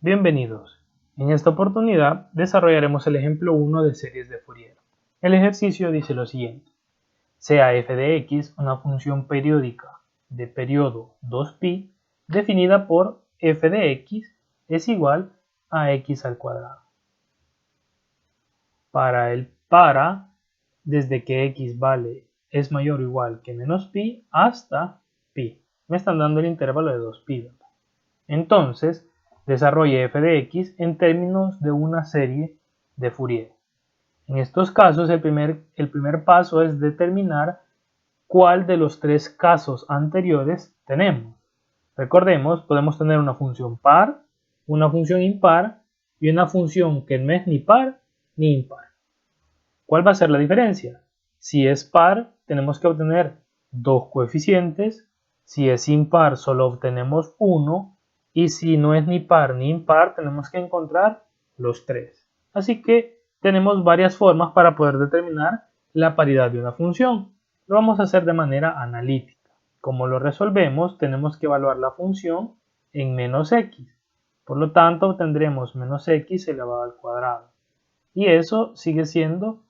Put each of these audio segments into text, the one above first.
Bienvenidos. En esta oportunidad desarrollaremos el ejemplo 1 de series de Fourier. El ejercicio dice lo siguiente. Sea f de x una función periódica de periodo 2π definida por f de x es igual a x al cuadrado. Para, desde que x es mayor o igual que menos π hasta π. Me están dando el intervalo de 2π, ¿verdad? Entonces, desarrolle f de x en términos de una serie de Fourier. En estos casos, el primer paso es determinar cuál de los tres casos anteriores tenemos. Recordemos, podemos tener una función par, una función impar y una función que no es ni par ni impar. ¿Cuál va a ser la diferencia? Si es par, tenemos que obtener dos coeficientes. Si es impar, solo obtenemos uno. Y si no es ni par ni impar, tenemos que encontrar los tres. Así que tenemos varias formas para poder determinar la paridad de una función. Lo vamos a hacer de manera analítica. Como lo resolvemos, tenemos que evaluar la función en menos x. Por lo tanto, obtendremos menos x elevado al cuadrado. Y eso sigue siendo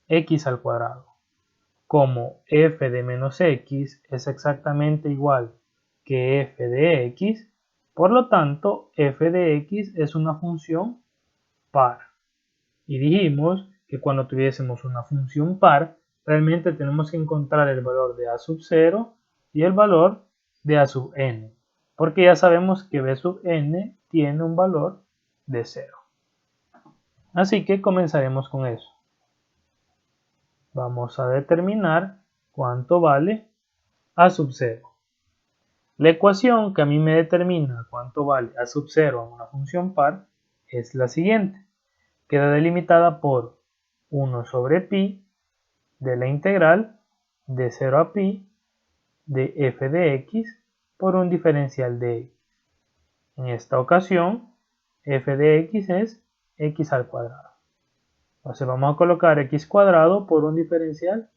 x al cuadrado. Como f de menos x es exactamente igual que f de x, por lo tanto f de x es una función par. Y dijimos que cuando tuviésemos una función par, realmente tenemos que encontrar el valor de a sub 0 y el valor de a sub n, porque ya sabemos que b sub n tiene un valor de 0. Así que comenzaremos con eso. Vamos a determinar cuánto vale a sub 0. La ecuación que a mí me determina cuánto vale a sub 0 en una función par es la siguiente. Queda delimitada por 1 sobre pi de la integral de 0 a pi de f de x por un diferencial de x. En esta ocasión, f de x es x al cuadrado. Entonces vamos a colocar x cuadrado por un diferencial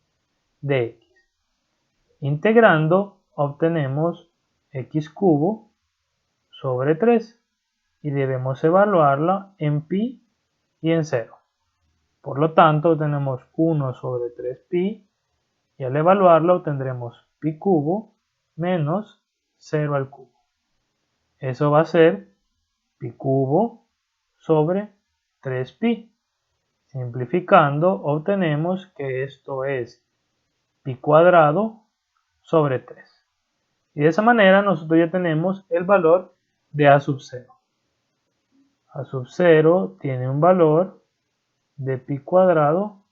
de x. Integrando obtenemos x cubo sobre 3 y debemos evaluarla en pi y en 0. Por lo tanto tenemos 1 sobre 3pi y al evaluarlo obtendremos pi cubo menos 0 al cubo. Eso va a ser pi cubo sobre 3pi. Simplificando obtenemos que esto es pi cuadrado sobre 3. Y de esa manera nosotros ya tenemos el valor de a sub 0. A sub 0 tiene un valor de pi cuadrado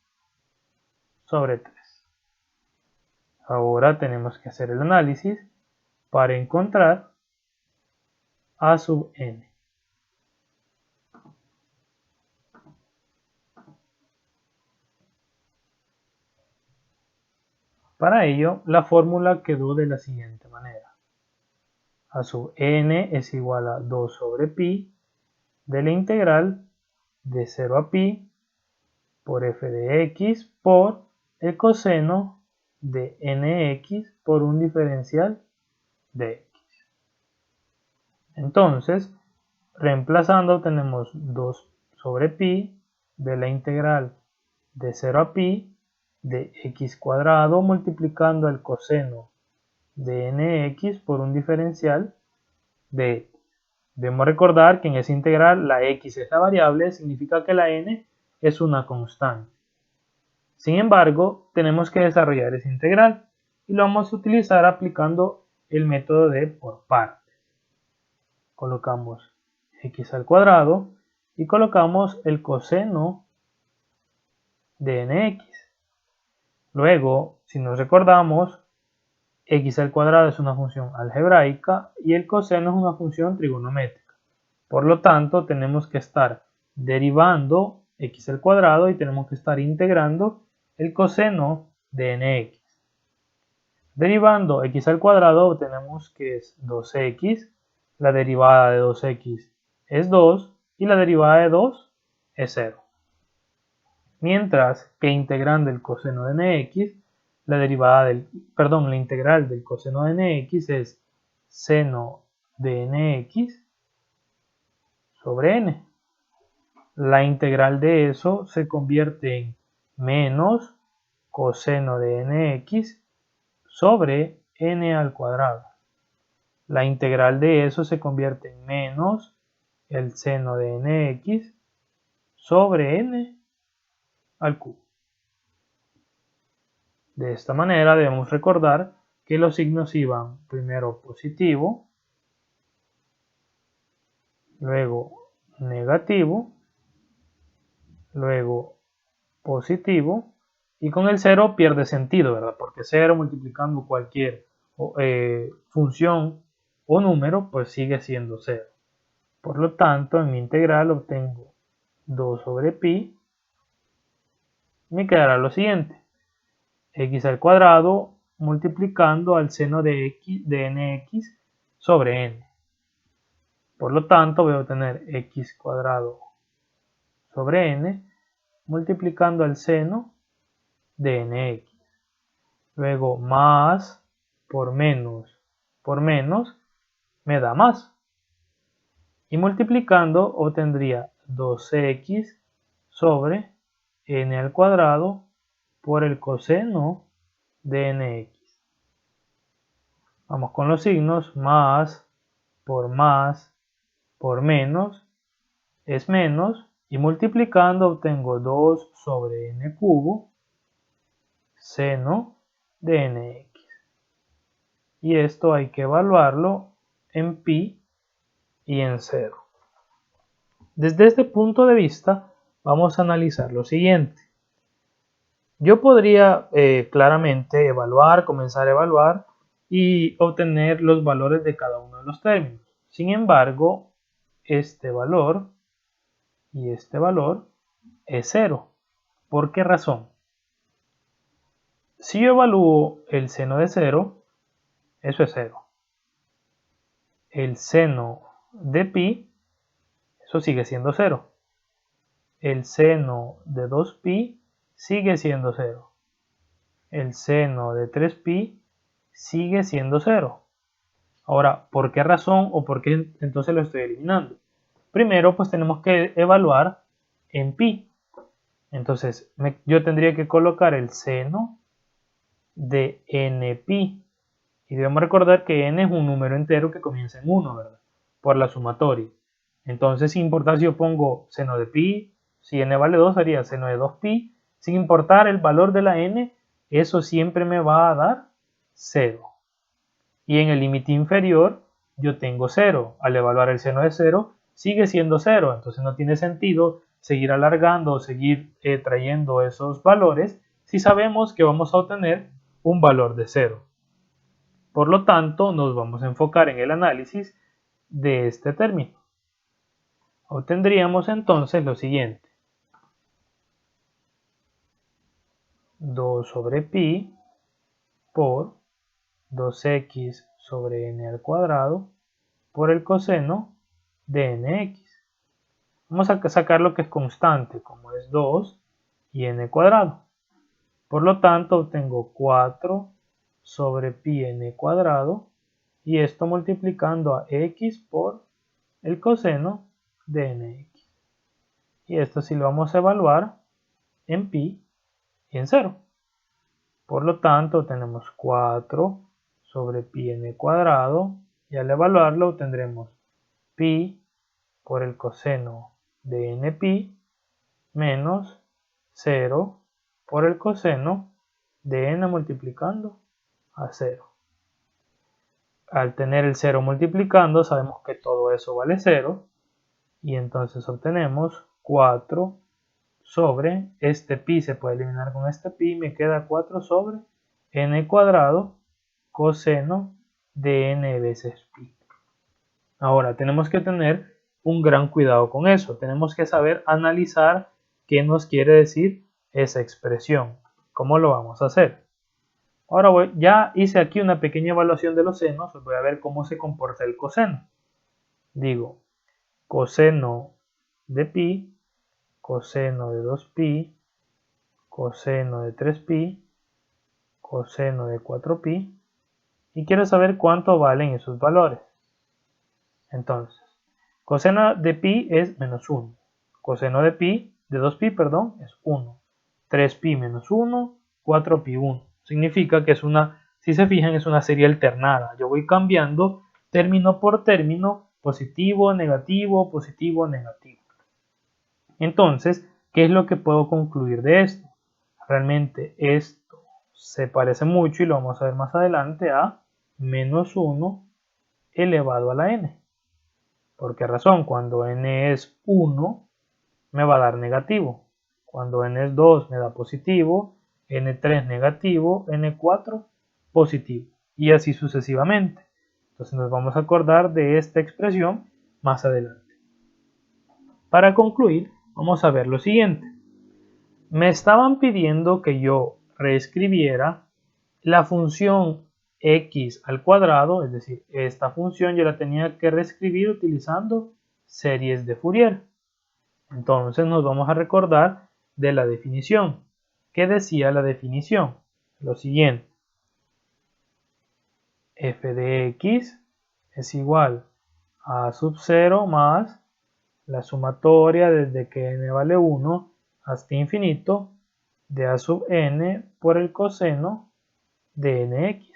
sobre 3. Ahora tenemos que hacer el análisis para encontrar a sub n. Para ello, la fórmula quedó de la siguiente manera. A sub n es igual a 2 sobre pi de la integral de 0 a pi por f de x por el coseno de nx por un diferencial de x. Entonces, reemplazando tenemos 2 sobre pi de la integral de 0 a pi de x cuadrado multiplicando el coseno de nx por un diferencial de x. Debemos recordar que en esa integral la x es la variable, significa que la n es una constante. Sin embargo, tenemos que desarrollar esa integral y lo vamos a utilizar aplicando el método de por partes. Colocamos x al cuadrado y colocamos el coseno de nx. Luego, si nos recordamos, x al cuadrado es una función algebraica y el coseno es una función trigonométrica. Por lo tanto, tenemos que estar derivando x al cuadrado y tenemos que estar integrando el coseno de nx. Derivando x al cuadrado obtenemos que es 2x, la derivada de 2x es 2 y la derivada de 2 es 0. Mientras que integrando el coseno de nx, la integral del coseno de nx es seno de nx sobre n. La integral de eso se convierte en menos coseno de nx sobre n al cuadrado. La integral de eso se convierte en menos el seno de nx sobre n al cubo. De esta manera debemos recordar que los signos iban primero positivo, luego negativo, luego positivo, y con el 0 pierde sentido, ¿verdad? Porque 0 multiplicando cualquier función o número, pues sigue siendo 0. Por lo tanto, en mi integral obtengo 2 sobre pi. Me quedará lo siguiente: x al cuadrado multiplicando al seno de nx sobre n. Por lo tanto, voy a obtener x cuadrado sobre n multiplicando al seno de nx. Luego más por menos me da más. Y multiplicando obtendría 2x sobre n al cuadrado por el coseno de nx. Vamos con los signos: más por menos es menos, y multiplicando obtengo 2 sobre n cubo seno de nx. Y esto hay que evaluarlo en pi y en 0. Desde este punto de vista vamos a analizar lo siguiente. Yo podría claramente comenzar a evaluar y obtener los valores de cada uno de los términos. Sin embargo, este valor y este valor es 0. ¿Por qué razón? Si yo evalúo el seno de 0, eso es 0. El seno de pi, eso sigue siendo 0. El seno de 2pi sigue siendo 0. El seno de 3pi sigue siendo 0. Ahora, ¿por qué razón o por qué entonces lo estoy eliminando? Primero, pues tenemos que evaluar en pi. Entonces, yo tendría que colocar el seno de npi. Y debemos recordar que n es un número entero que comienza en 1, ¿verdad? Por la sumatoria. Entonces, sin importar si yo pongo seno de pi, si n vale 2 sería seno de 2pi. Sin importar el valor de la n, eso siempre me va a dar 0. Y en el límite inferior yo tengo 0. Al evaluar el seno de 0, sigue siendo 0. Entonces no tiene sentido seguir alargando o seguir trayendo esos valores si sabemos que vamos a obtener un valor de 0. Por lo tanto, nos vamos a enfocar en el análisis de este término. Obtendríamos entonces lo siguiente: 2 sobre pi por 2x sobre n al cuadrado por el coseno de nx. Vamos a sacar lo que es constante, como es 2 y n cuadrado. Por lo tanto, obtengo 4 sobre pi n cuadrado, y esto multiplicando a x por el coseno de nx. Y esto sí lo vamos a evaluar en pi y en 0. Por lo tanto, tenemos 4 sobre pi n cuadrado, y al evaluarlo obtendremos pi por el coseno de npi menos 0 por el coseno de n multiplicando a 0. Al tener el 0 multiplicando, sabemos que todo eso vale 0, y entonces obtenemos 4 sobre, este pi se puede eliminar con este pi, me queda 4 sobre n cuadrado coseno de n veces pi. Ahora, tenemos que tener un gran cuidado con eso. Tenemos que saber analizar qué nos quiere decir esa expresión. ¿Cómo lo vamos a hacer? Ahora ya hice aquí una pequeña evaluación de los senos. Voy a ver cómo se comporta el coseno. Digo, coseno de pi, coseno de 2pi, coseno de 3pi, coseno de 4pi, y quiero saber cuánto valen esos valores. Entonces, Coseno de pi es menos 1. Coseno de pi, de 2pi, perdón, es 1. 3pi menos 1, 4pi 1. Significa que es una, si se fijan, es una serie alternada. Yo voy cambiando término por término, positivo, negativo, positivo, negativo. Entonces, ¿qué es lo que puedo concluir de esto? Realmente esto se parece mucho, y lo vamos a ver más adelante, a menos 1 elevado a la n. ¿Por qué razón? Cuando n es 1 me va a dar negativo. Cuando n es 2 me da positivo, n3 negativo, n4 positivo. Y así sucesivamente. Entonces nos vamos a acordar de esta expresión más adelante. Para concluir, vamos a ver lo siguiente. Me estaban pidiendo que yo reescribiera la función x al cuadrado, es decir, esta función yo la tenía que reescribir utilizando series de Fourier. Entonces nos vamos a recordar de la definición. ¿Qué decía la definición? Lo siguiente. F de x es igual a sub 0 más la sumatoria desde que n vale 1 hasta infinito de a sub n por el coseno de nx.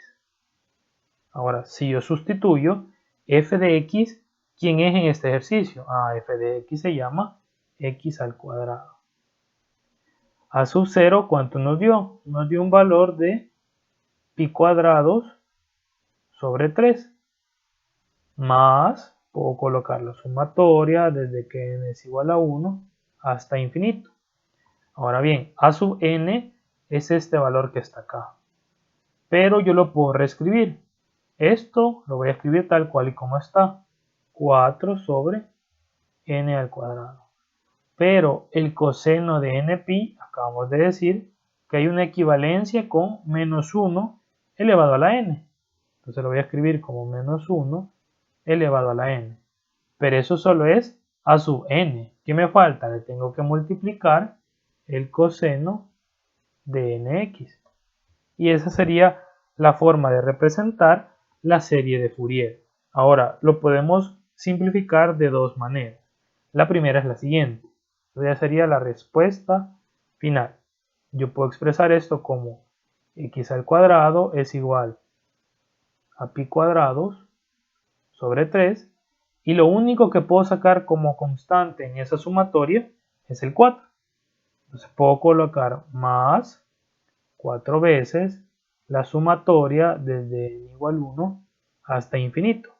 Ahora, si yo sustituyo f de x, ¿quién es en este ejercicio? F de x se llama x al cuadrado. A sub 0, ¿cuánto nos dio? Nos dio un valor de pi cuadrados sobre 3. Más, puedo colocar la sumatoria desde que n es igual a 1 hasta infinito. Ahora bien, a sub n es este valor que está acá. Pero yo lo puedo reescribir. Esto lo voy a escribir tal cual y como está. 4 sobre n al cuadrado. Pero el coseno de npi, acabamos de decir que hay una equivalencia con menos 1 elevado a la n. Entonces lo voy a escribir como menos 1 elevado a la n. Pero eso solo es a sub n. ¿Qué me falta? Le tengo que multiplicar el coseno de nx. Y esa sería la forma de representar la serie de Fourier. Ahora, lo podemos simplificar de dos maneras. La primera es la siguiente. Ya sería la respuesta final. Yo puedo expresar esto como x al cuadrado es igual a pi cuadrados sobre 3. Y lo único que puedo sacar como constante en esa sumatoria es el 4. Entonces puedo colocar más 4 veces la sumatoria desde n igual 1 hasta infinito.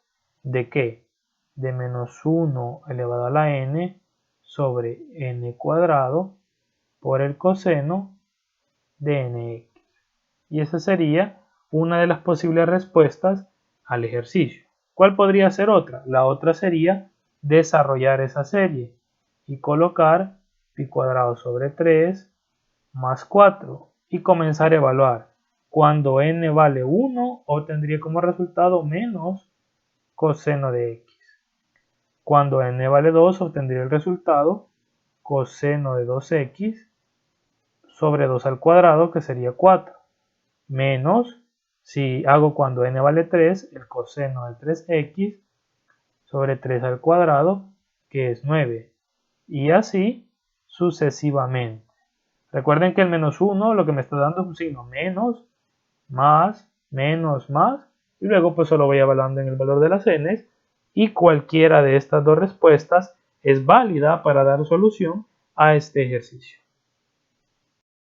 ¿De qué? De menos 1 elevado a la n sobre n cuadrado por el coseno de nx. Y esa sería una de las posibles respuestas al ejercicio. ¿Cuál podría ser otra? La otra sería desarrollar esa serie y colocar pi cuadrado sobre 3 más 4 y comenzar a evaluar. Cuando n vale 1, obtendría como resultado menos coseno de x. Cuando n vale 2, obtendría el resultado coseno de 2x sobre 2 al cuadrado, que sería 4. Menos, si hago cuando n vale 3, el coseno de 3x sobre 3 al cuadrado, que es 9. Y así sucesivamente. Recuerden que el menos 1 lo que me está dando es un signo menos, más, menos, más. Y luego pues solo voy evaluando en el valor de las n's. Y cualquiera de estas dos respuestas es válida para dar solución a este ejercicio.